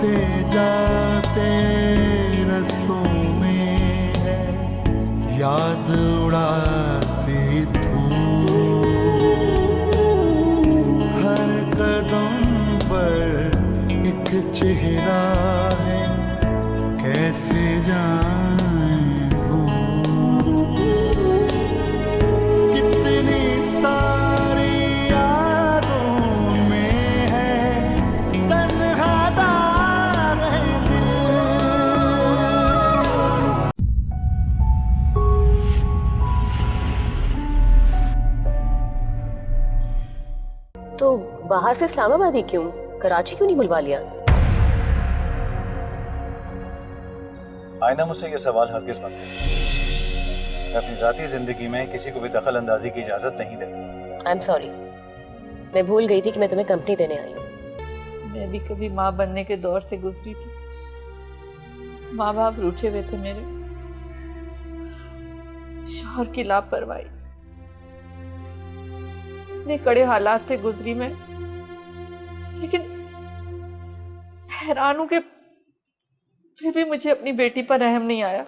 आते जाते रस्तों में है याद उड़ाती धूप, हर कदम पर एक चेहरा है कैसे जाएं भूल, कितनी सारी यादों में है तन्हा दाग है दिल। तो बाहर से इस्लामाबाद ही क्यों, कराची क्यों नहीं बुलवा लिया? आईना मुझसे ये सवाल हरगिज़ मत करो। मैं अपनी ज़ाती ज़िंदगी में किसी को भी दखल अंदाजी की इजाज़त नहीं देता। आई एम सॉरी, मैं भूल गई थी कि मैं तुम्हें कंपनी देने आई हूँ। मैं भी कभी माँ बनने के दौर से गुजरी थी। माँ बाप रूठे हुए थे मेरे, शौहर की लापरवाही, इतने कड़े हालात से गुजरी मैं, लेकिन हैरान हूं कि फिर भी मुझे अपनी बेटी पर रहम नहीं आया।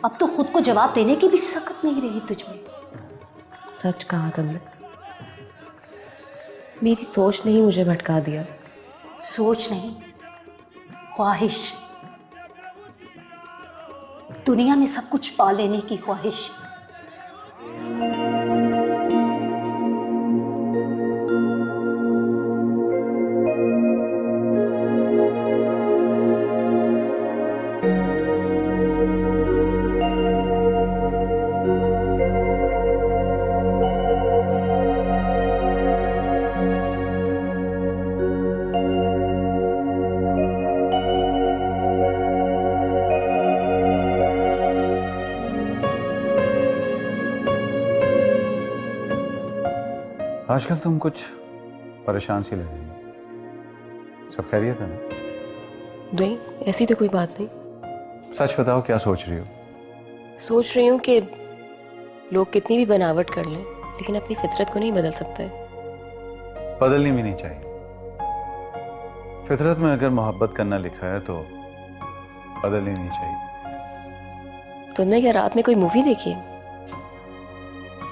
अब तो खुद को जवाब देने की भी सकत नहीं रही तुझ में। सच कहा तुमने, मेरी सोच ने ही मुझे भटका दिया। सोच नहीं, ख्वाहिश, दुनिया में सब कुछ पा लेने की ख्वाहिश। आजकल तुम कुछ परेशान सी लग रही हो। सब खैरियत है ना? नहीं, ऐसी तो कोई बात नहीं। सच बताओ, क्या सोच रही हो? सोच रही हूँ कि लोग कितनी भी बनावट कर लें, लेकिन अपनी फितरत को नहीं बदल सकते। बदलनी भी नहीं चाहिए। फितरत में अगर मोहब्बत करना लिखा है तो बदलनी नहीं चाहिए। तुमने क्या रात में कोई मूवी देखी?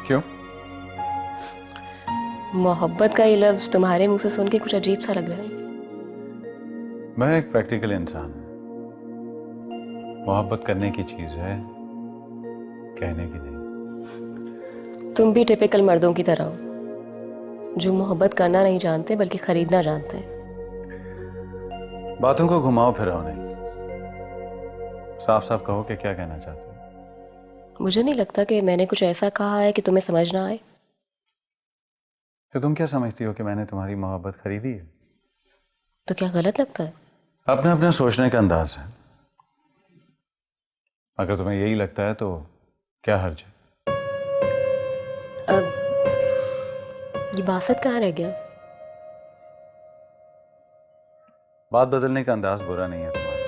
क्यों? मोहब्बत का ये लफ्ज तुम्हारे मुंह से सुन के कुछ अजीब सा लग रहा है। मैं एक प्रैक्टिकल इंसान हूं। मोहब्बत करने की चीज है, कहने की नहीं। तुम भी टिपिकल मर्दों की तरह हो, जो मोहब्बत करना नहीं जानते बल्कि खरीदना जानते हैं। बातों को घुमाओ फिराओ नहीं, साफ साफ कहो कि क्या कहना चाहते हो। मुझे नहीं लगता कि मैंने कुछ ऐसा कहा है कि तुम्हें समझ ना आए। तो तुम क्या समझती हो कि मैंने तुम्हारी मोहब्बत खरीदी है? तो क्या गलत लगता है? अपना अपना सोचने का अंदाज है। अगर तुम्हें यही लगता है तो क्या हर्ज है? अब ये बासत कहाँ रह गया? बात बदलने का अंदाज बुरा नहीं है तुम्हारा,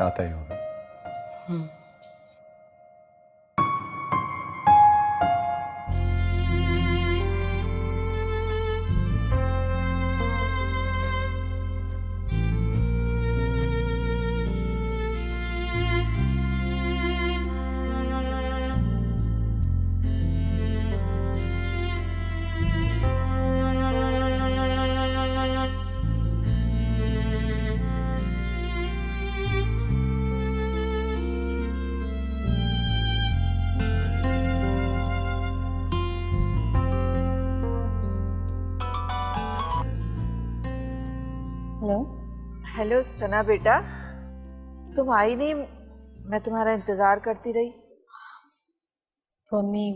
आता ही होगा। हेलो हेलो सना बेटा, तुम आई नहीं, मैं तुम्हारा इंतजार करती रही। तो मम्मी,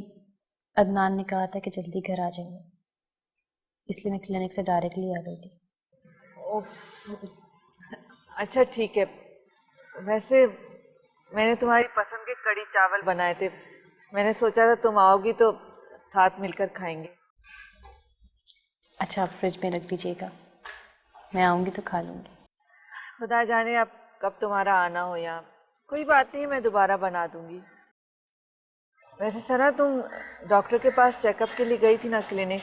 अदनान ने कहा था कि जल्दी घर आ जाएंगे, इसलिए मैं क्लिनिक से डायरेक्टली आ गई थी। ओफ, अच्छा ठीक है। वैसे मैंने तुम्हारी पसंद के कड़ी चावल बनाए थे, मैंने सोचा था तुम आओगी तो साथ मिलकर खाएंगे। अच्छा, आप फ्रिज में रख दीजिएगा, मैं आऊँगी तो खा लूँगी। खुदा जाने अब कब तुम्हारा आना हो यहाँ। कोई बात नहीं, मैं दोबारा बना दूंगी। वैसे सना, तुम डॉक्टर के पास चेकअप के लिए गई थी ना क्लिनिक,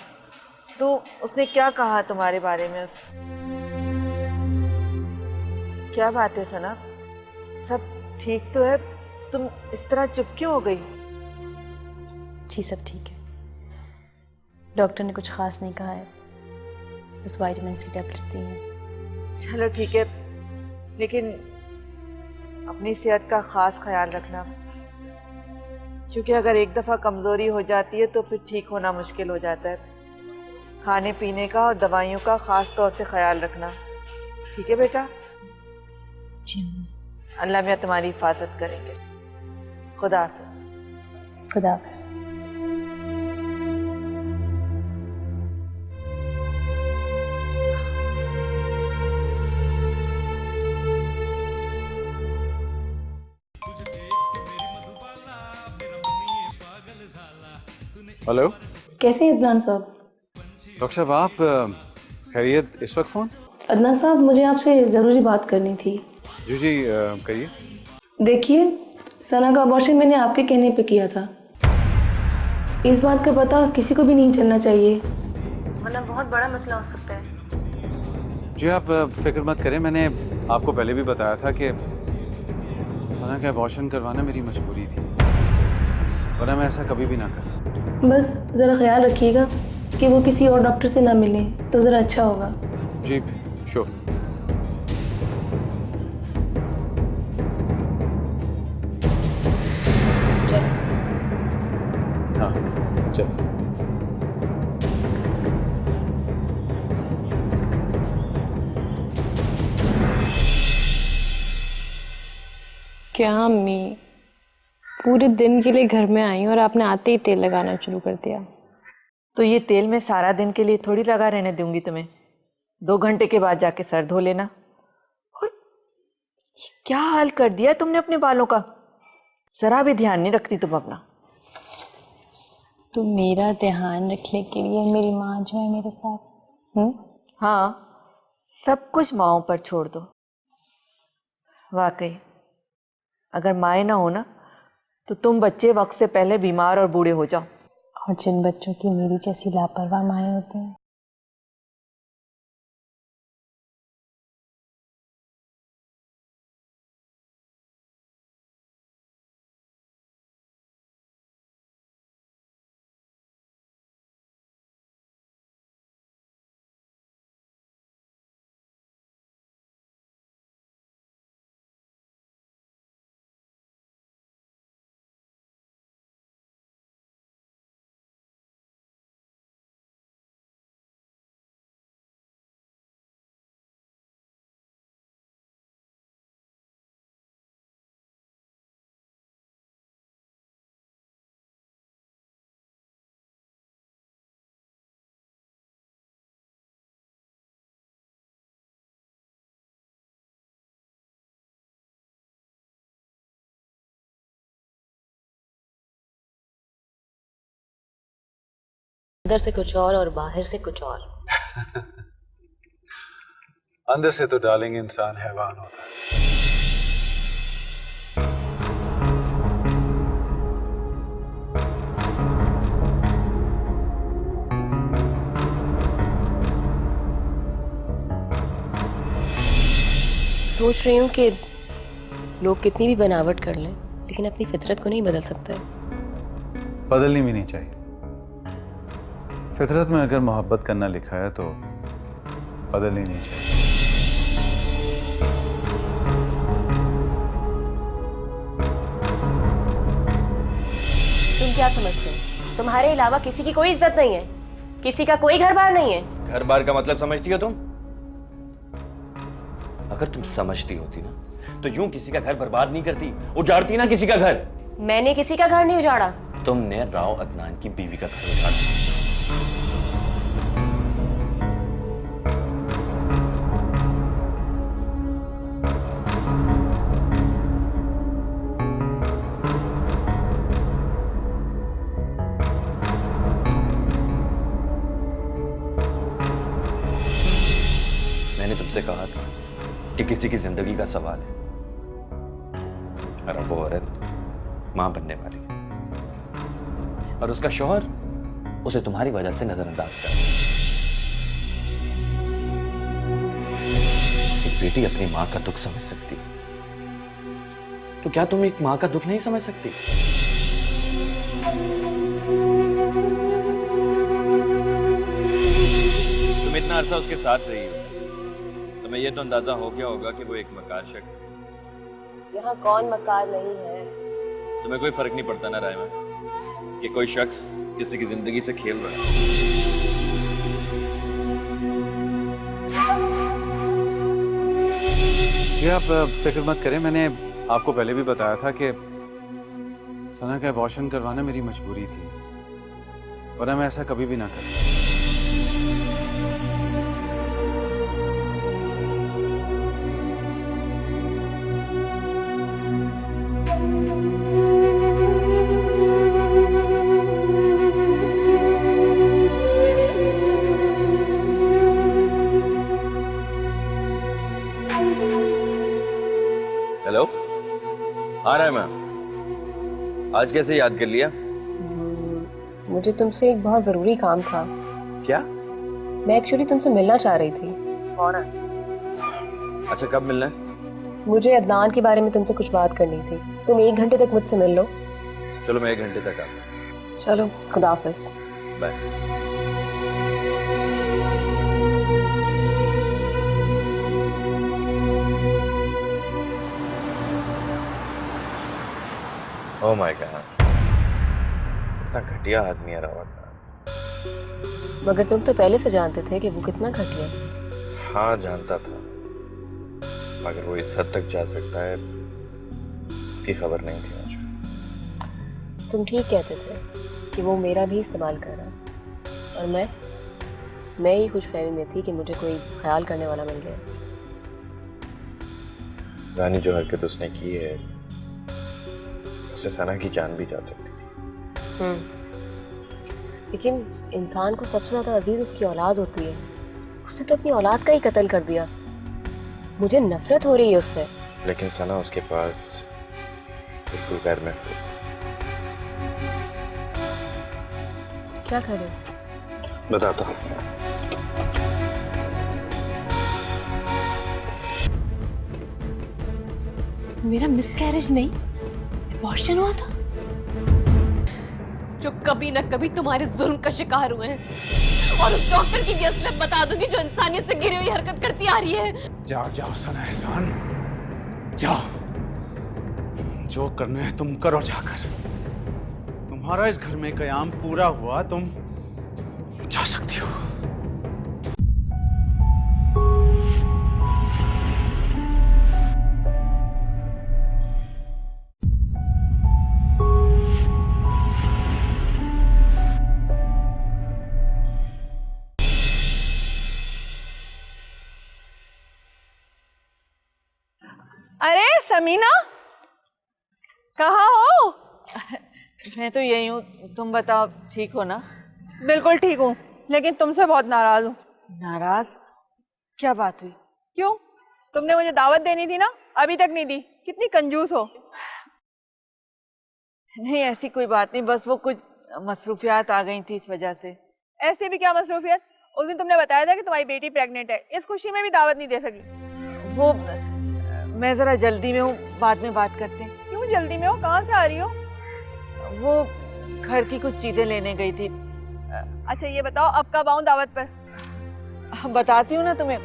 तो उसने क्या कहा तुम्हारे बारे में? क्या बात है सना, सब ठीक तो है? तुम इस तरह चुप क्यों हो गई? जी सब ठीक है, डॉक्टर ने कुछ खास नहीं कहा है, बस विटामिन की टैबलेट दी है। चलो ठीक है, लेकिन अपनी सेहत का खास ख्याल रखना, क्योंकि अगर एक दफ़ा कमज़ोरी हो जाती है तो फिर ठीक होना मुश्किल हो जाता है। खाने पीने का और दवाइयों का ख़ास तौर से ख्याल रखना, ठीक है बेटा? जी अल्लाह मियाँ तुम्हारी हिफाजत करेंगे। खुदा हाफ़िज़। खुदा हाफ़िज़। हेलो कैसे हैं अदनान साहब? डॉक्टर साहब, आप खैरियत? इस वक्त फ़ोन? अदनान साहब, मुझे आपसे ज़रूरी बात करनी थी। जी जी, कहिए। देखिए, सना का अबॉर्शन मैंने आपके कहने पे किया था। इस बात का पता किसी को भी नहीं चलना चाहिए, वरना बहुत बड़ा मसला हो सकता है। जी आप फिक्र मत करें, मैंने आपको पहले भी बताया था कि सना का अबॉर्शन करवाना मेरी मजबूरी थी, वरना मैं ऐसा कभी भी ना करता। बस ज़रा ख्याल रखिएगा कि वो किसी और डॉक्टर से ना मिले तो ज़रा अच्छा होगा। जी श्योर। चल हाँ चल। क्या अम्मी, पूरे दिन के लिए घर में आई और आपने आते ही तेल लगाना शुरू कर दिया? तो ये तेल मैं सारा दिन के लिए थोड़ी लगा रहने दूंगी तुम्हें। 2 घंटे के बाद जाके सर धो लेना। और ये क्या हाल कर दिया तुमने अपने बालों का, जरा भी ध्यान नहीं रखती तुम अपना। तो मेरा ध्यान रखने के लिए मेरी माँ जो है मेरे साथ। हाँ, सब कुछ माँओं पर छोड़ दो। वाकई अगर माएँ ना हो ना तो तुम बच्चे वक्त से पहले बीमार और बूढ़े हो जाओ। और जिन बच्चों की मेरी जैसी लापरवाह माएँ होती हैं, अंदर से कुछ और बाहर से कुछ और। अंदर से तो डार्लिंग इंसान हैवान होता है। सोच रही हूँ कि लोग कितनी भी बनावट कर लें, लेकिन अपनी फितरत को नहीं बदल सकते। बदलनी भी नहीं चाहिए। फितरत में अगर मोहब्बत करना लिखा है तो बदलनी नहीं चाहिए। तुम क्या समझते हो? तुम्हारे अलावा किसी की कोई इज्जत नहीं है, किसी का कोई घर बार नहीं है। घर बार का मतलब समझती हो तुम? अगर तुम समझती होती ना तो यूं किसी का घर बर्बाद नहीं करती, उजाड़ती ना किसी का घर। मैंने किसी का घर नहीं उजाड़ा। तुमने राव अदनान की बीवी का घर उजाड़ा। मैंने तुमसे कहा था कि किसी की जिंदगी का सवाल है, और अब वो औरत मां बनने वाली है और उसका शौहर उसे तुम्हारी वजह से नजरअंदाज कर रहा है। बेटी अपनी माँ का दुख समझ सकती है, तो क्या तुम एक माँ का दुख नहीं समझ सकती? तुम इतना अरसा उसके साथ रही हो, तुम्हें यह तो अंदाजा हो गया होगा कि वो एक मकार शख्स है। यहाँ कौन मकार नहीं है? तुम्हें कोई फर्क नहीं पड़ता ना रायमा, कि कोई शख्स किसी की जिंदगी से खेल रहा है। ये आप फिक्र मत करें, मैंने आपको पहले भी बताया था कि सना का अबॉर्शन करवाना मेरी मजबूरी थी, वरना मैं ऐसा कभी भी ना करता। हेलो, हाँ रायमा, आज कैसे याद कर लिया? मुझे तुमसे एक बहुत ज़रूरी काम था। क्या? मैं एक्चुअली तुमसे मिलना चाह रही थी। अच्छा, कब मिलना है? मुझे अदनान के बारे में तुमसे कुछ बात करनी थी। तुम 1 घंटे तक मुझसे मिल लो। चलो मैं 1 घंटे तक आता हूँ। चलो, खुदा हाफिज। बाय। ओह माय गॉड, कितना घटिया आदमी है रावत। मगर तुम तो पहले से जानते थे कि वो कितना घटिया है। हाँ जानता था, मगर वो इस हद तक जा सकता है इसकी खबर नहीं थी मुझे। तुम ठीक कहते थे कि वो मेरा भी इस्तेमाल कर रहा है, और मैं ही खुशफहमी में थी कि मुझे कोई ख्याल करने वाला मिल गया। रानी, जो हरकत उसने की है उससे सना की जान भी जा सकती थी। लेकिन इंसान को सबसे ज्यादा अजीज उसकी औलाद होती है। उसने तो अपनी औलाद का ही कत्ल कर दिया। मुझे नफरत हो रही है उससे। लेकिन सना उसके पास बिल्कुल गैर महफूज है। क्या करें? बताता हूँ। मेरा मिसकैरेज नहीं, अबॉर्शन हुआ था, जो कभी न कभी तुम्हारे जुल्म का शिकार हुए हैं। और उस डॉक्टर की भी असलियत बता दूंगी जो इंसानियत से घिरी हुई हरकत करती आ रही है। जाओ जाओ सना एहसान, जाओ, जो करना है तुम करो जाकर। तुम्हारा इस घर में कयाम पूरा हुआ, तुम जा सकती हो। अरे समीना, कहाँ हो? मैं तो यही हूँ, तुम बताओ, ठीक हो ना? बिल्कुल ठीक हूँ, लेकिन तुमसे बहुत नाराज हूँ। नाराज? क्या बात हुई? क्यों? तुमने मुझे दावत देनी थी ना, अभी तक नहीं दी। कितनी कंजूस हो। नहीं, ऐसी कोई बात नहीं, बस वो कुछ मसरूफियात आ गई थी इस वजह से। ऐसे भी क्या मसरूफियत? उस दिन तुमने बताया था कि तुम्हारी बेटी प्रेग्नेंट है, इस खुशी में भी दावत नहीं दे सकी। वो मैं जरा जल्दी में हूँ, बाद में बात करते हैं। क्यों जल्दी में हो? कहाँ से आ रही हो? वो घर की कुछ चीजें लेने गई थी। अच्छा ये बताओ, अब कब आऊँ दावत पर? बताती हूँ ना तुम्हें।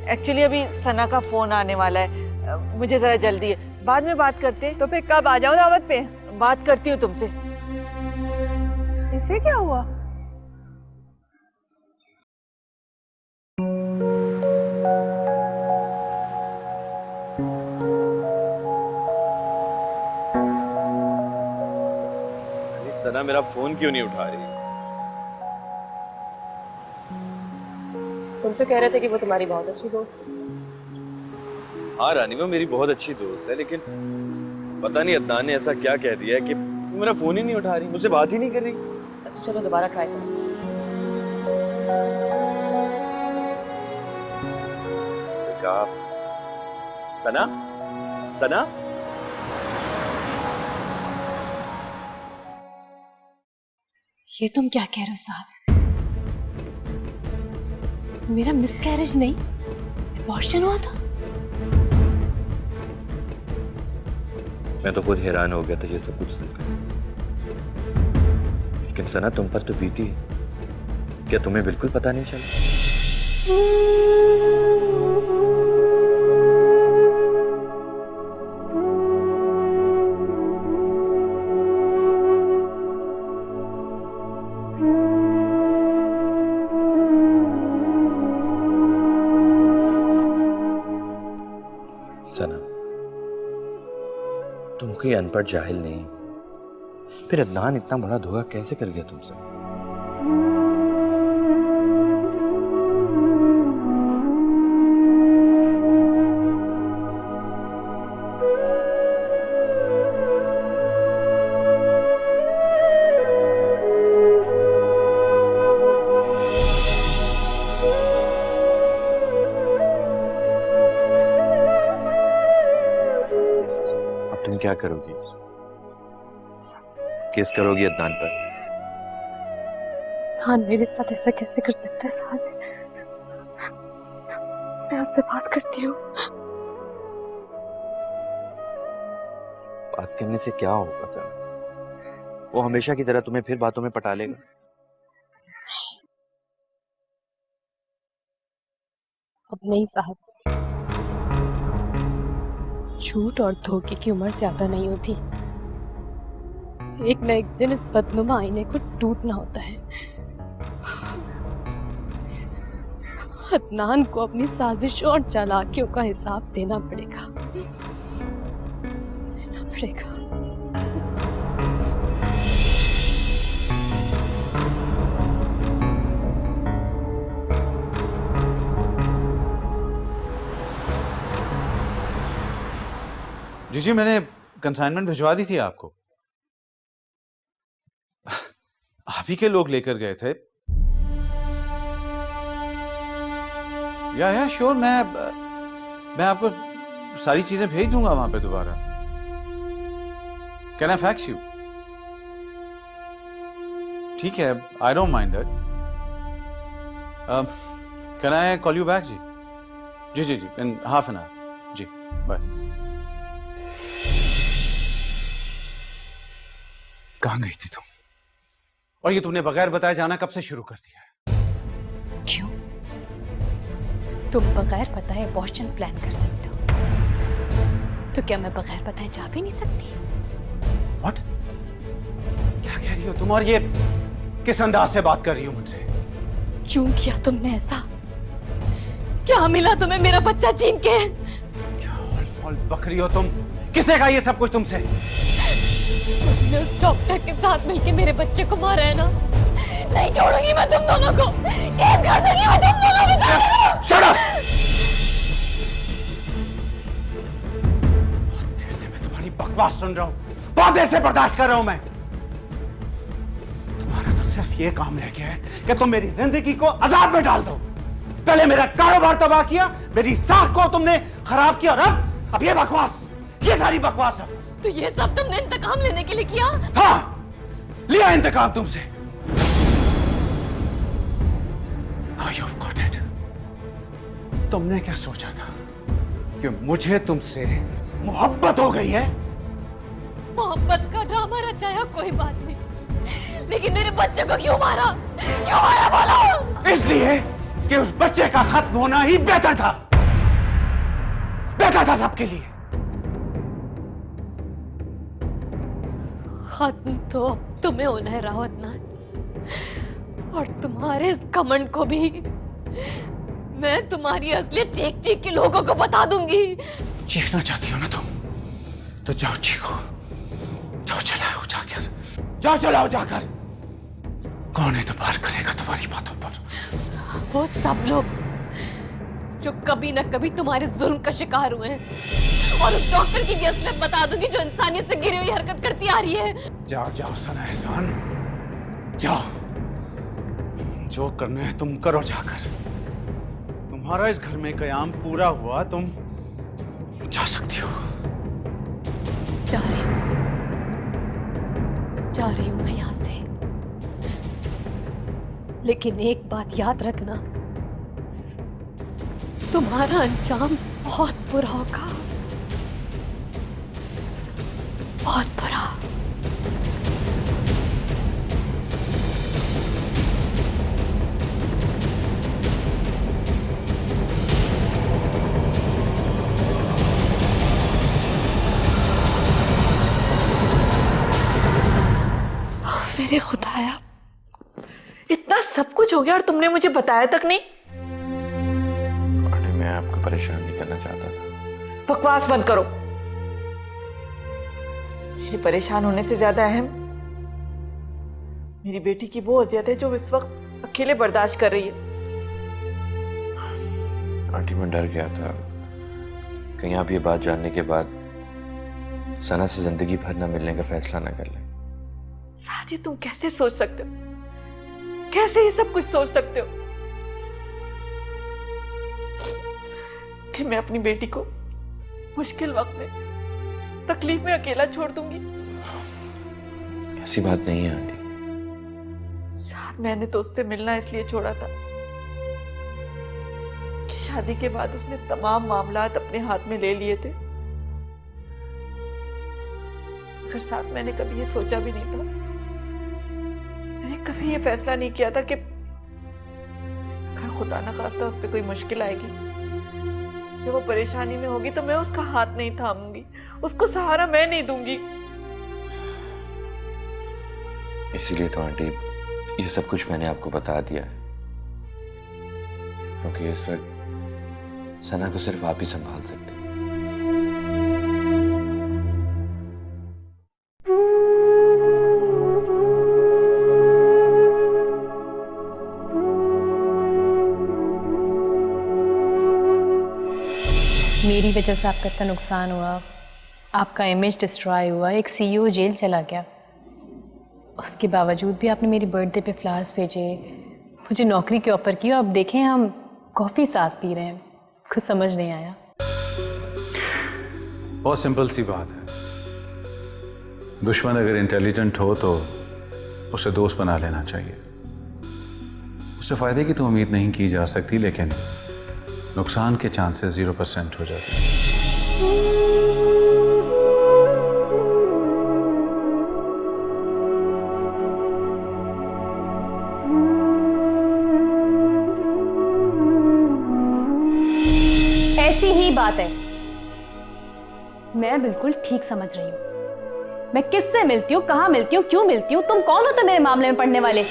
एक्चुअली अभी सना का फोन आने वाला है, मुझे जरा जल्दी है, बाद में बात करते हैं। तो फिर कब आ जाऊँ दावत पे? बात करती हूँ तुमसे। इससे क्या हुआ? सना मेरा फोन क्यों नहीं उठा रही? तुम तो कह रहे थे कि वो तुम्हारी बहुत अच्छी दोस्त है। हाँ रानी, वो मेरी बहुत अच्छी दोस्त है, लेकिन पता नहीं अदनान ने ऐसा क्या कह दिया है कि वो मेरा फोन ही नहीं उठा रही, मुझसे बात ही नहीं कर रही। अच्छा चलो दोबारा ट्राई करो। सना, सना, ये तुम क्या कह रहे हो साहब? मेरा मिसकैरेज नहीं, अबॉर्शन हुआ था। मैं तो खुद हैरान हो गया था ये सब कुछ सुनकर। लेकिन सना, तुम पर तो बीती है, क्या तुम्हें बिल्कुल पता नहीं चला? सना, तुम कोई अनपढ़ जाहिल नहीं, फिर अदनान इतना बड़ा धोखा कैसे कर गया तुमसे? अब तुम क्या करोगी? केस करोगी अदनान पर? हाँ, मेरे साथ ऐसा कैसे कर सकता है साथ? मैं उससे बात करती हूँ। बात करने से क्या होगा सना? वो हमेशा की तरह तुम्हें फिर बातों में पटा लेगा। अब नहीं साहब, झूठ और धोखे की उम्र ज्यादा नहीं होती। एक न एक दिन इस बदनुमा आईने को टूटना होता है। अदनान को अपनी साजिशों और चालाकियों का हिसाब देना पड़ेगा। जी, मैंने कंसाइनमेंट भिजवा दी थी आपको। आप ही के लोग लेकर गए थे। या श्योर, मैं आपको सारी चीजें भेज दूंगा वहां पे दोबारा। Can I fax you? ठीक है, I don't mind that. Can I call you back? जी, इन हाफ एन आवर। जी, बाय। कहां गई थी तुम? और ये तुमने बगैर बताए जाना कब से शुरू कर दिया है? क्यों? तुम बगैर बताए अबॉर्शन प्लान कर सकते हो, तो क्या मैं बगैर बताए जा भी नहीं सकती? What? क्या कह रही हो तुम? और ये किस अंदाज से बात कर रही हो मुझसे? क्यों किया तुमने ऐसा? क्या मिला तुम्हें मेरा बच्चा छीन के? क्या हॉल बक रही हो तुम? किसने कहा ये सब कुछ तुमसे? तुमने उस डॉक्टर के साथ मिलके मेरे बच्चे को मारा है ना? नहीं छोड़ूंगी मैं तुम दोनों को। केस कर दूंगी मैं तुम दोनों के साथ। Shut up! बहुत देर से मैं तुम्हारी बकवास सुन रहा हूं, बहुत देर से बर्दाश्त कर रहा हूं मैं। तुम्हारा तो सिर्फ ये काम रह गया है कि तुम मेरी जिंदगी को अजाब में डाल दो। पहले मेरा कारोबार तबाह किया, मेरी साख को तुमने खराब किया, और अब ये बकवास, ये सारी बकवास। अब तो ये सब तुमने इंतकाम लेने के लिए किया? हाँ, लिया इंतकाम तुमसे। Now you've got it. तुमने क्या सोचा था कि मुझे तुमसे मोहब्बत हो गई है? मोहब्बत का ड्रामा रचाया कोई बात नहीं, लेकिन मेरे बच्चे को क्यों मारा? क्यों मारा बोलो? इसलिए कि उस बच्चे का खत्म होना ही बेहतर था, बेहतर था सबके लिए। खत्म तो अब तुम्हें होना है राव अदनान, और तुम्हारे इस घमंड को भी मैं तुम्हारी असलियत चीख चीख के लोगों को बता दूंगी। चीखना चाहती हो ना तुम, तो जाओ चीखो, जाओ चलाओ जाकर, जाओ चलाओ जाकर। कौन एतबार करेगा तुम्हारी बातों पर? वो सब लोग जो कभी न कभी तुम्हारे जुल्म का शिकार हुए हैं, और उस डॉक्टर की भी असलियत बता दूंगी जो इंसानियत से गिरी हुई हरकत करती आ रही है। जाओ सना एहसान, जाओ, जो करना है तुम करो जाकर। तुम्हारा इस घर में कयाम पूरा हुआ, तुम जा सकती हो। जा रही हूं मैं यहां से, लेकिन एक बात याद रखना, तुम्हारा अंजाम बहुत बुरा होगा। बहुत बुरा। मेरे खुदाया, इतना सब कुछ हो गया और तुमने मुझे बताया तक नहीं। आंटी, मैं आपको परेशान नहीं करना चाहता था। बकवास बंद करो। मेरे परेशान होने से ज्यादा अहम मेरी बेटी की वो अजियत है जो इस वक्त अकेले बर्दाश्त कर रही है। आंटी, मैं डर गया था कहीं आप ये बात जानने के बाद सना से जिंदगी भर न मिलने का फैसला न कर लें। साजिद, तुम कैसे सोच सकते हो? कैसे ये सब कुछ सोच सकते हो कि मैं अपनी बेटी को मुश्किल वक्त में, तकलीफ में अकेला छोड़ दूंगी? ऐसी बात नहीं है आंटी। शायद मैंने तो उससे मिलना इसलिए छोड़ा था कि शादी के बाद उसने तमाम मामलात अपने हाथ में ले लिए थे। मगर साथ मैंने कभी ये सोचा भी नहीं था, मैंने कभी ये फैसला नहीं किया था कि अगर खुदा ना खास्ता उस पर कोई मुश्किल आएगी या वो परेशानी में होगी तो मैं उसका हाथ नहीं थामूंगी, उसको सहारा मैं नहीं दूंगी। इसीलिए तो आंटी ये सब कुछ मैंने आपको बता दिया है, क्योंकि इस वक्त सना को सिर्फ आप ही संभाल सकते हैं। मेरी वजह से आपका इतना नुकसान हुआ, आपका इमेज डिस्ट्रॉय हुआ, एक सीईओ जेल चला गया, उसके बावजूद भी आपने मेरी बर्थडे पे फ्लावर्स भेजे, मुझे नौकरी की ऑफ़र की, और अब देखें हम कॉफ़ी साथ पी रहे हैं। कुछ समझ नहीं आया। बहुत सिंपल सी बात है, दुश्मन अगर इंटेलिजेंट हो तो उसे दोस्त बना लेना चाहिए। उससे फ़ायदे की तो उम्मीद नहीं की जा सकती, लेकिन नुकसान के चांसेस 0% हो जाते हैं। ऐसी ही बात है, मैं बिल्कुल ठीक समझ रही हूँ। मैं किससे मिलती हूँ, कहाँ मिलती हूँ, क्यों मिलती हूँ, तुम कौन हो तो मेरे मामले में पढ़ने वाले?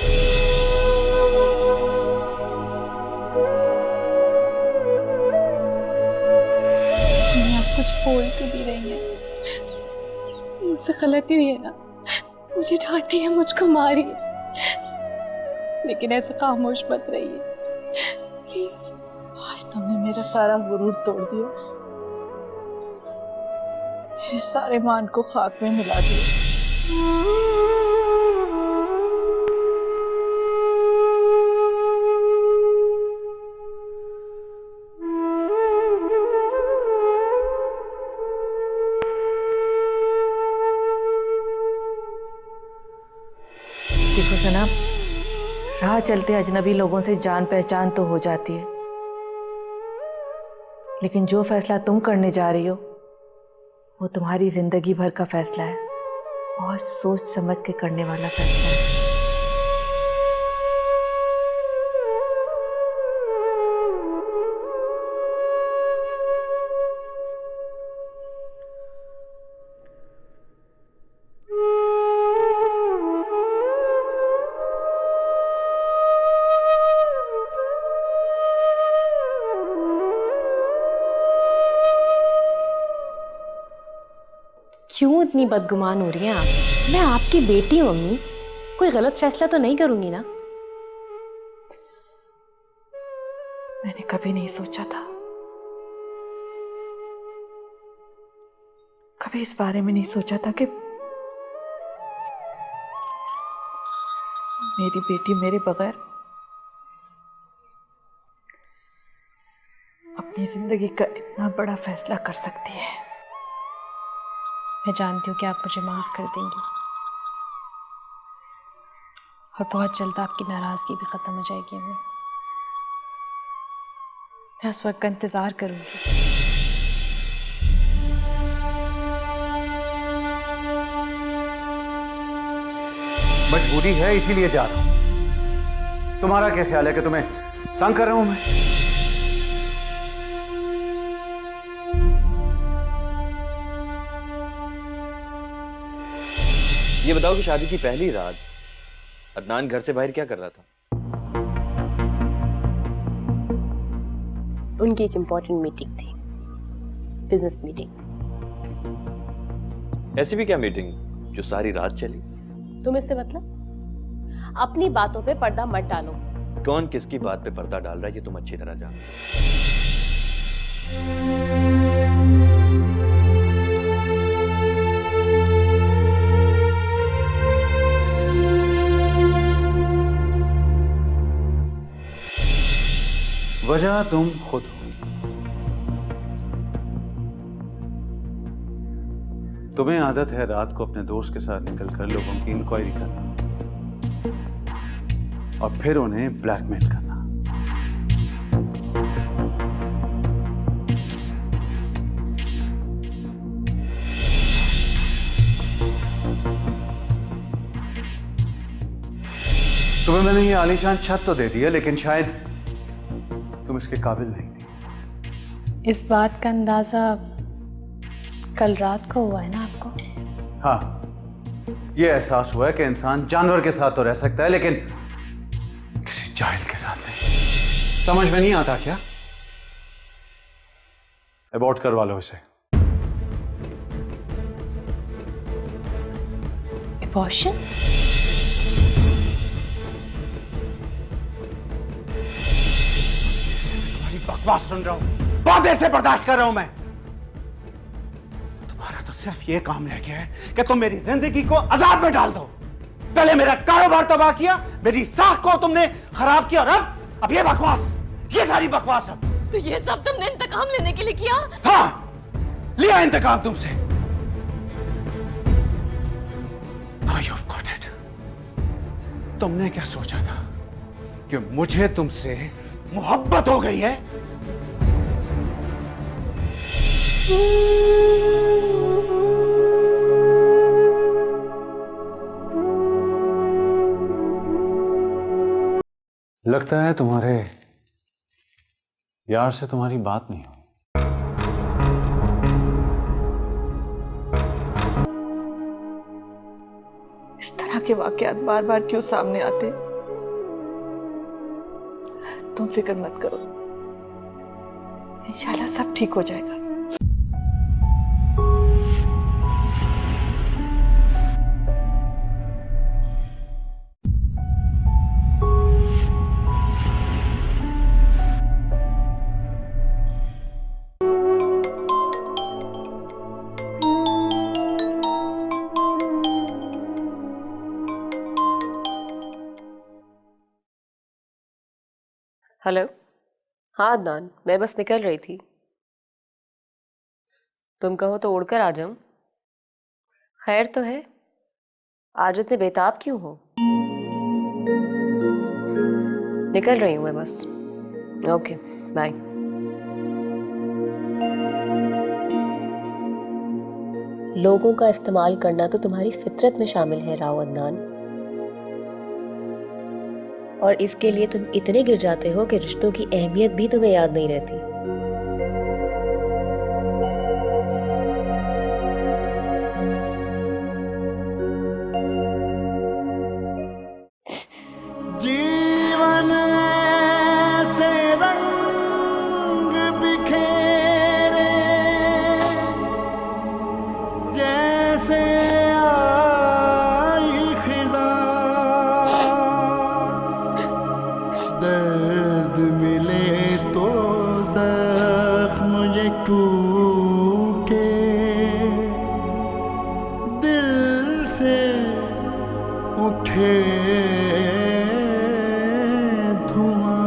कुछ बोल के भी रही है, मुझसे गलती हुई है ना, मुझे डांटी है, मुझको मारी है, लेकिन ऐसे खामोश मत रहिए प्लीज। आज तुमने मेरा सारा गुरूर तोड़ दिया, मेरे सारे मान को खाक में मिला दिया। देखो सना, राह चलते अजनबी लोगों से जान पहचान तो हो जाती है, लेकिन जो फैसला तुम करने जा रही हो वो तुम्हारी जिंदगी भर का फैसला है। बहुत सोच समझ के करने वाला फैसला है। क्यों इतनी बदगुमान हो रही हैं आप? मैं आपकी बेटी हूँ अम्मी, कोई गलत फैसला तो नहीं करूंगी ना? मैंने कभी नहीं सोचा था, कभी इस बारे में नहीं सोचा था कि मेरी बेटी मेरे बगैर अपनी जिंदगी का इतना बड़ा फैसला कर सकती है। मैं जानती हूँ कि आप मुझे माफ कर देंगी और बहुत जल्द आपकी नाराजगी भी खत्म हो जाएगी। मैं उस वक्त का इंतजार करूंगी। मजबूरी है इसीलिए जा रहा हूं। तुम्हारा क्या ख्याल है कि तुम्हें तंग कर रहा हूं मैं? ये बताओ कि शादी की पहली रात अदनान घर से बाहर क्या कर रहा था? उनकी एक इम्पोर्टेंट मीटिंग थी, बिजनेस मीटिंग। ऐसी भी क्या मीटिंग जो सारी रात चली? तुम इससे मतलब? अपनी बातों पे पर्दा मत डालो। कौन किसकी बात पे पर्दा डाल रहा है ये तुम अच्छी तरह जानते हो। वजह तुम खुद हो। तुम्हें आदत है रात को अपने दोस्त के साथ निकलकर लोगों की इंक्वायरी करना और फिर उन्हें ब्लैकमेल करना। तुम्हें मैंने ये आलीशान छत तो दे दी है, लेकिन शायद तुम इसके काबिल नहीं थी। इस बात का अंदाजा कल रात को हुआ है ना आपको? हाँ, ये एहसास हुआ है कि इंसान जानवर के साथ तो रह सकता है लेकिन किसी जाहिल के साथ नहीं। समझ में नहीं आता क्या? अबॉर्ट करवा लो इसे। Abortion? तुम्हारी बकवास सुन रहा हूं, बहुत देर से बर्दाश्त कर रहा हूं मैं। तुम्हारा तो सिर्फ ये काम रह गया है कि तुम मेरी जिंदगी को अजाब में डाल दो। पहले मेरा कारोबार तबाह किया, मेरी साख को तुमने खराब किया, और अब ये बकवास, ये सारी बकवास। अब तो ये सब तुमने इंतकाम लेने के लिए किया? हाँ, लिया इंतकाम तुमसे। Now you've got it. तुमने क्या सोचा था कि मुझे तुमसे मोहब्बत हो गई है? लगता है तुम्हारे यार से तुम्हारी बात नहीं हुई। इस तरह के वाकयात बार बार क्यों सामने आते? तुम फिक्र मत करो, इंशाल्लाह सब ठीक हो जाएगा। हेलो। हाँ अदनान, मैं बस निकल रही थी। तुम कहो तो उड़कर आ जाऊं। खैर तो है, आज इतने बेताब क्यों हो? निकल रही हूं मैं बस। Okay, bye. लोगों का इस्तेमाल करना तो तुम्हारी फितरत में शामिल है राव अदनान, और इसके लिए तुम इतने गिर जाते हो कि रिश्तों की अहमियत भी तुम्हें याद नहीं रहती। जीवन ऐसे रंग बिखेरे जैसे आई खिज़ां, दर्द मिले तो जख्म ये टूटे, दिल से उठे धुआं।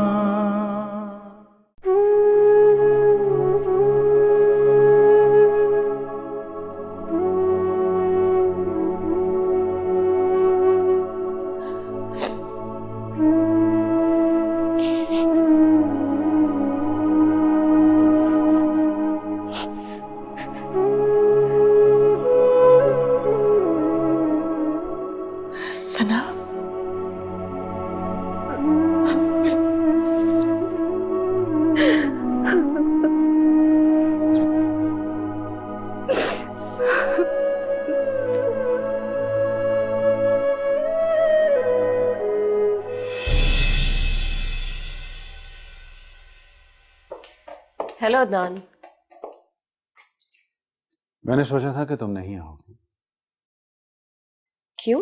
हेलो अदनान। मैंने सोचा था कि तुम नहीं आओगी। क्यों?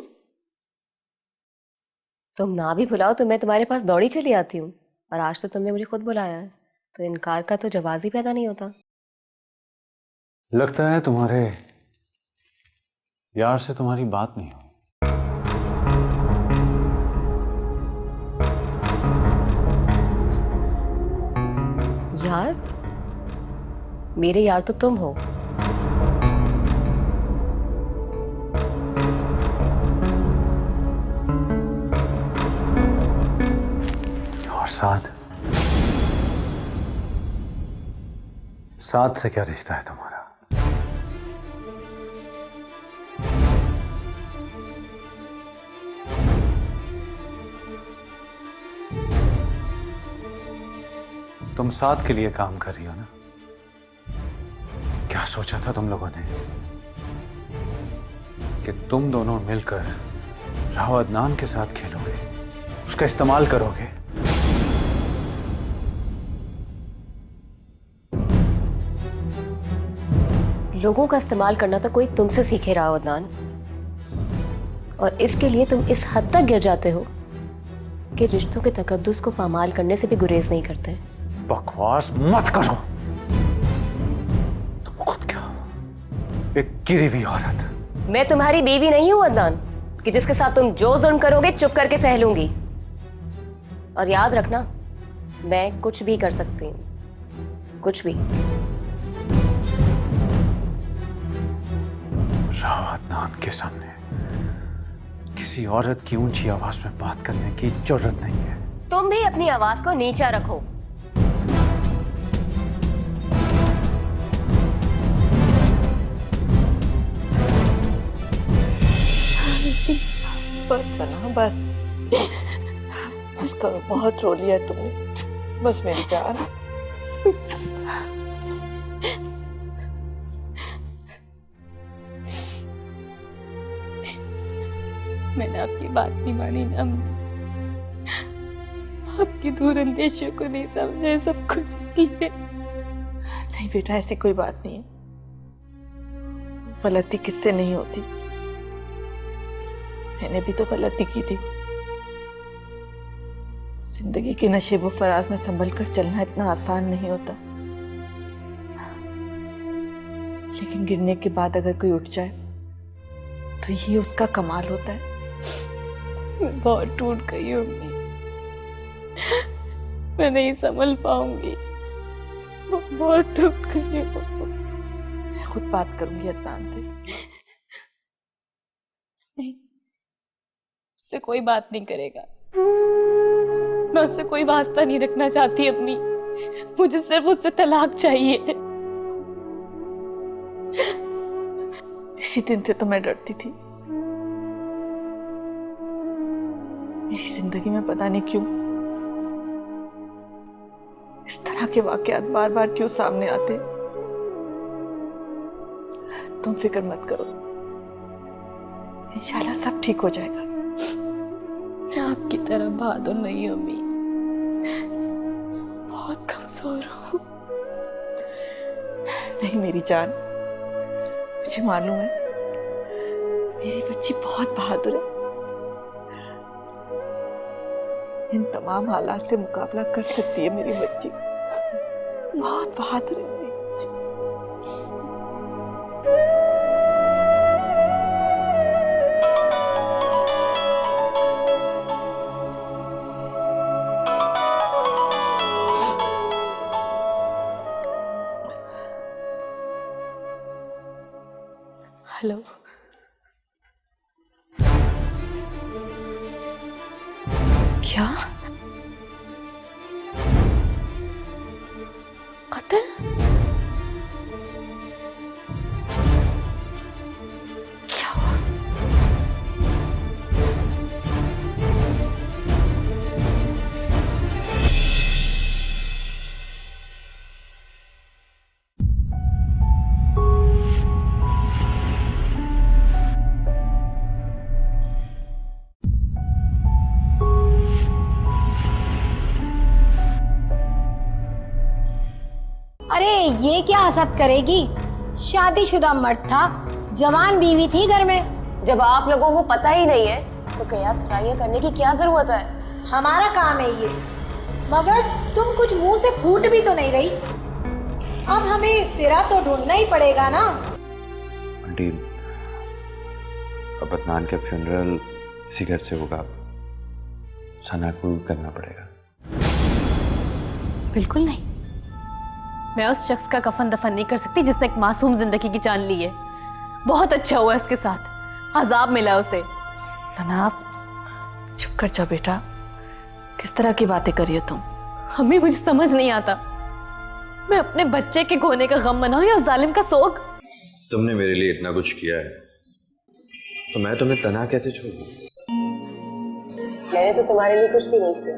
तुम ना भी बुलाओ तो मैं तुम्हारे पास दौड़ी चली आती हूँ, और आज तो तुमने मुझे खुद बुलाया है, तो इनकार का तो जवाब ही पैदा नहीं होता। लगता है तुम्हारे यार से तुम्हारी बात नहीं हुई। यार? मेरे यार तो तुम हो। और साथ से क्या रिश्ता है तुम्हारा? तुम साथ के लिए काम कर रही हो ना? क्या सोचा था तुम लोगों ने कि तुम दोनों मिलकर राव अदनान के साथ खेलोगे, उसका इस्तेमाल करोगे? लोगों का इस्तेमाल करना तो कोई तुमसे सीखे राव अदनान, और इसके लिए तुम इस हद तक गिर जाते हो कि रिश्तों के तकद्दुस को पामाल करने से भी गुरेज नहीं करते। बकवास मत करो। तुम खुद क्या हो? एक गिरी हुई औरत। मैं तुम्हारी बीवी नहीं हूं अदनान कि जिसके साथ तुम जो जुल्म करोगे चुप करके सह लूंगी। और याद रखना, मैं कुछ भी कर सकती हूँ, कुछ भी। राव अदनान के सामने किसी औरत की ऊंची आवाज में बात करने की जरूरत नहीं है। तुम भी अपनी आवाज को नीचा रखो। बस सना, बस बस करो, बहुत रो लिया तुमने, बस मेरी जान। मैंने आपकी बात नहीं मानी ना, आपकी दूर अंदेशों को नहीं समझे, सब कुछ इसलिए। नहीं बेटा, ऐसी कोई बात नहीं है। गलती किससे नहीं होती, मैंने भी तो गलती की थी। जिंदगी के नशेबो फराज में संभल कर चलना इतना आसान नहीं होता, लेकिन गिरने के बाद अगर कोई उठ जाए तो ये उसका कमाल होता है। मैं बहुत टूट गई हूँ अम्मी, मैं नहीं संभल पाऊंगी, बहुत टूट गई हूँ। मैं खुद बात करूंगी अदनान से। नहीं, उससे कोई बात नहीं करेगा, मैं उससे कोई वास्ता नहीं रखना चाहती अम्मी, मुझे सिर्फ उससे तलाक चाहिए। इसी दिन से तो मैं डरती थी। मेरी जिंदगी में पता नहीं क्यों इस तरह के वाकयात बार बार क्यों सामने आते। तुम फिक्र मत करो, इंशाल्लाह सब ठीक हो जाएगा। मैं आपकी तरह बहादुर नहीं हूँ अम्मी, बहुत कमजोर हूँ। नहीं मेरी जान, मुझे मालूम है मेरी बच्ची बहुत बहादुर है। इन तमाम हालात से मुकाबला कर सकती है मेरी बच्ची, बहुत बहादुर है मेरी बच्ची। हेलो, क्या कत्ल? क्या हुआ? ये क्या हसद करेगी? शादीशुदा मर्द था, जवान बीवी थी घर में। जब आप लोगों को पता ही नहीं है तो कयास राय करने की क्या जरूरत है? हमारा काम है ये, मगर तुम कुछ मुंह से फूट भी तो नहीं रही। अब हमें सिरा तो ढूंढना ही पड़ेगा ना। आंटी, अब अदनान के फ्यूनरल इसी घर से होगा, सना को करना पड़ेगा। बिल्कुल नहीं, मैं उस शख्स का कफन दफन नहीं कर सकती जिसने एक मासूम जिंदगी की जान ली है। बहुत अच्छा हुआ इसके साथ, अजाब मिला उसे। सना, चुप कर जा बेटा। किस तरह की बातें कर रही हो तुम? हमें मुझे समझ नहीं आता, मैं अपने बच्चे के खोने का गम मनाऊं या उस जालिम का सोग। तुमने मेरे लिए इतना कुछ किया है तो मैं तुम्हें तना कैसे छोड़ दूं? मैंने तो तुम्हारे लिए कुछ भी नहीं किया।